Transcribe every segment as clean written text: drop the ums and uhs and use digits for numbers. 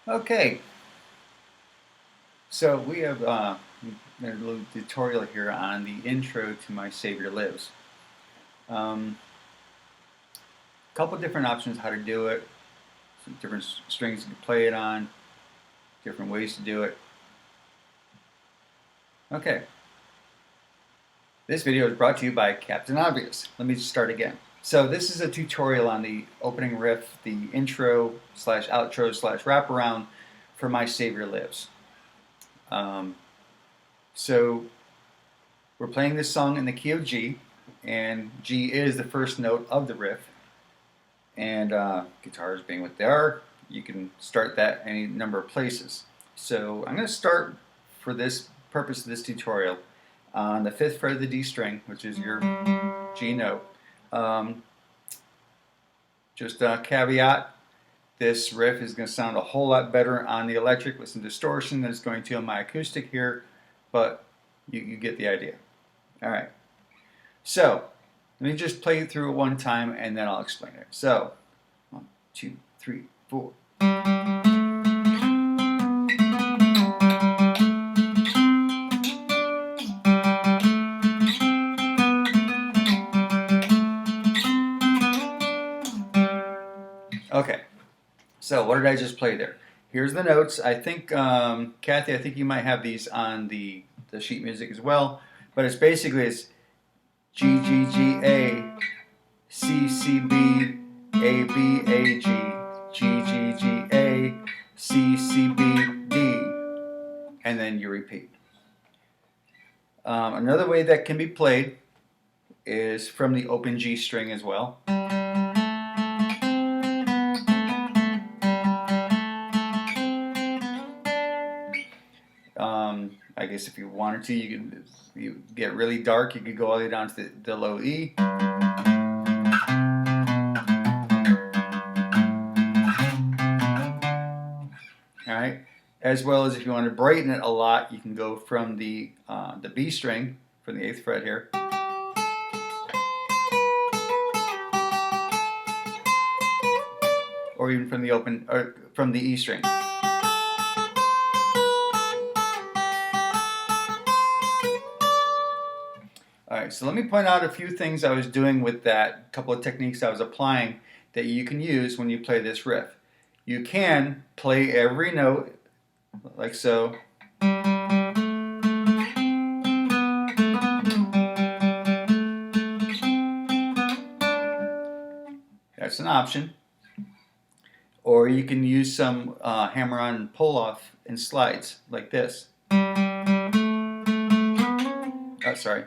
Okay, so we have a little tutorial here on the intro to My Savior Lives. A couple different options how to do it, some different strings you can play it on, different ways to do it. Okay, this video is brought to you by Captain Obvious. Let me just start again. So this is a tutorial on the opening riff, the intro slash outro slash wraparound for My Savior Lives. So we're playing this song in the key of G, and G is the first note of the riff. And guitars being what they are, you can start that any number of places. So I'm going to start, for this purpose of this tutorial, on the 5th fret of the D string, which is your G note. Just a caveat, this riff is going to sound a whole lot better on the electric with some distortion than it's going to on my acoustic here, but you get the idea. Alright, so let me just play it through it one time and then I'll explain it. So, 1, 2, 3, 4. Okay, so what did I just play there? Here's the notes. I think, Kathy, I think you might have these on the sheet music as well, but it's basically G, G, G, A, C, C, B, A, B, A, G, G, G, G, A, C, C, B, D, and then you repeat. Another way that can be played is from the open G string as well. I guess if you wanted to, you get really dark, you could go all the way down to the low E. Alright, as well as if you want to brighten it a lot, you can go from the B string, from the 8th fret here, or even from the E string. Alright, so let me point out a few things I was doing with that, a couple of techniques I was applying that you can use when you play this riff. You can play every note like so. That's an option. Or you can use some hammer-on and pull-off and slides like this. Oh, sorry.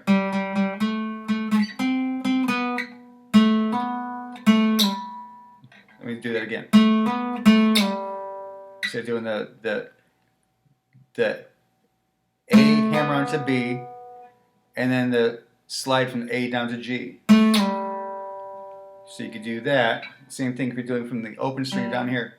Let me do that again. So doing the A hammer on to B, and then the slide from A down to G. So you could do that. Same thing if you're doing from the open string down here.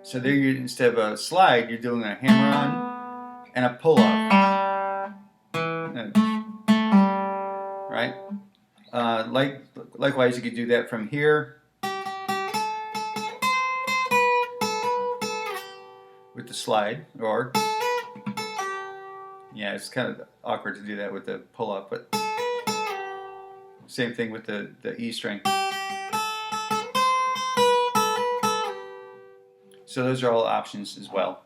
So there, instead of a slide, you're doing a hammer on and a pull off. Right? Likewise, you could do that from here with the slide, or yeah, it's kind of awkward to do that with the pull-off, but same thing with the E string. So those are all options as well.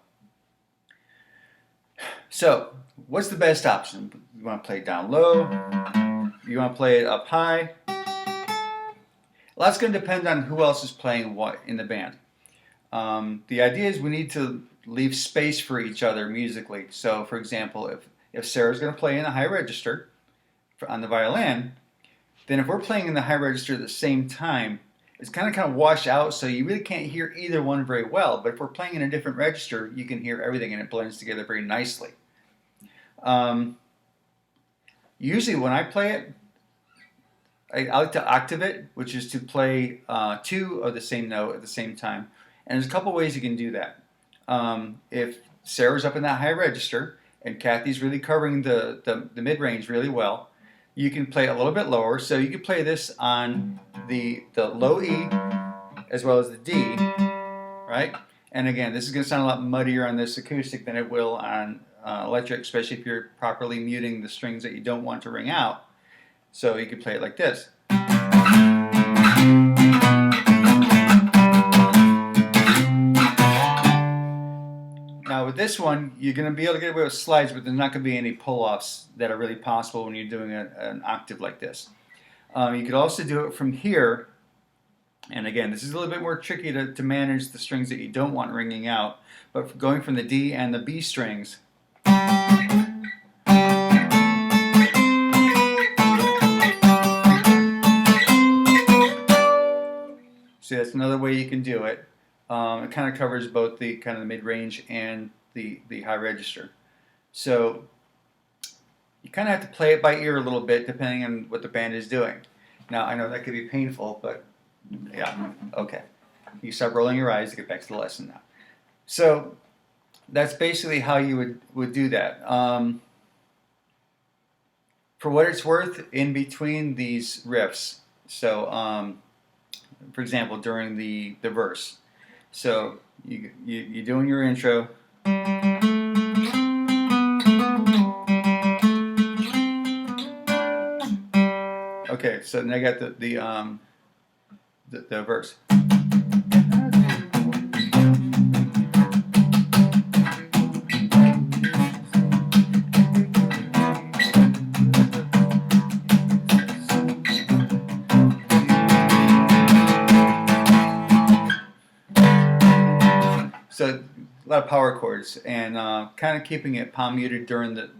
So what's the best option? You want to play it down low? You want to play it up high? Well, that's going to depend on who else is playing what in the band. The idea is we need to leave space for each other musically. So, for example, if Sarah's going to play in the high register on the violin, then if we're playing in the high register at the same time, it's kind of washed out, so you really can't hear either one very well. But if we're playing in a different register, you can hear everything, and it blends together very nicely. Usually when I play it, I like to octave it, which is to play 2 of the same note at the same time. And there's a couple ways you can do that. If Sarah's up in that high register and Kathy's really covering the mid-range really well, you can play a little bit lower. So you can play this on the low E as well as the D, right? And again, this is going to sound a lot muddier on this acoustic than it will on electric, especially if you're properly muting the strings that you don't want to ring out. So you could play it like this. Now with this one, you're going to be able to get away with slides, but there's not going to be any pull-offs that are really possible when you're doing an octave like this. You could also do it from here, and again, this is a little bit more tricky to manage the strings that you don't want ringing out, but going from the D and the B strings, see, that's another way you can do it. It kind of covers both the kind of the mid-range and the high register. So you kind of have to play it by ear a little bit depending on what the band is doing. Now I know that could be painful, but yeah, okay. You stop rolling your eyes to get back to the lesson now. So that's basically how you would do that. For what it's worth, in between these riffs, so for example, during the verse, so you're doing your intro. Okay, so then I got the verse. So a lot of power chords, and kind of keeping it palm muted during the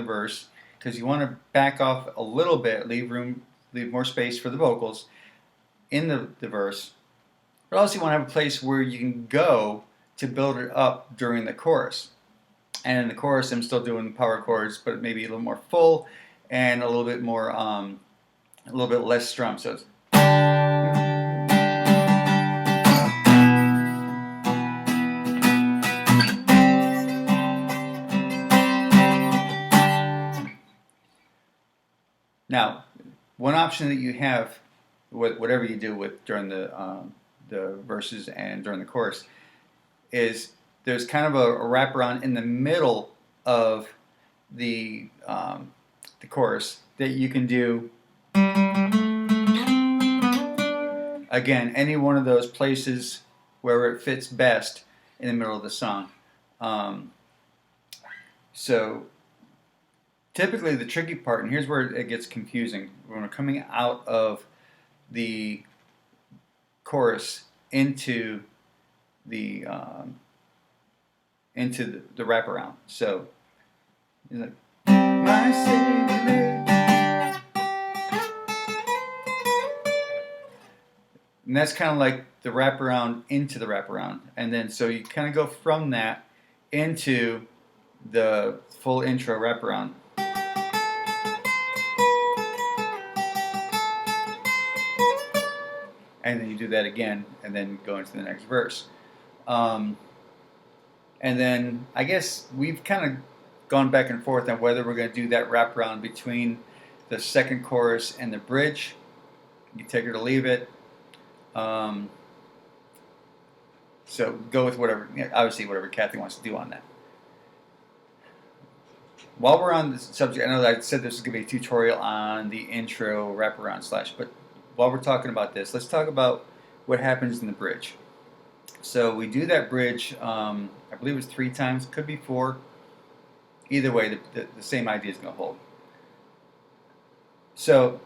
verse, because you want to back off a little bit, leave more space for the vocals in the verse, but also you want to have a place where you can go to build it up during the chorus. And in the chorus, I'm still doing power chords, but maybe a little more full and a little bit more, a little bit less strum. So it's now, one option that you have, whatever you do during the verses and during the chorus, is there's kind of a wraparound in the middle of the chorus that you can do. Again, any one of those places where it fits best in the middle of the song. So typically the tricky part, and here's where it gets confusing, when we're coming out of the chorus into the wraparound. So it's like, my Savior. And that's kind of like the wraparound into the wraparound. And then so you kind of go from that into the full intro wraparound. And then you do that again, and then go into the next verse. And then I guess we've kind of gone back and forth on whether we're going to do that wraparound between the second chorus and the bridge. You take it or leave it. So go with whatever, obviously whatever Kathy wants to do on that. While we're on the subject, I know that I said this is going to be a tutorial on the intro wraparound slash, but while we're talking about this, let's talk about what happens in the bridge. So we do that bridge, I believe it's 3 times, could be 4. Either way, the same idea is going to hold. So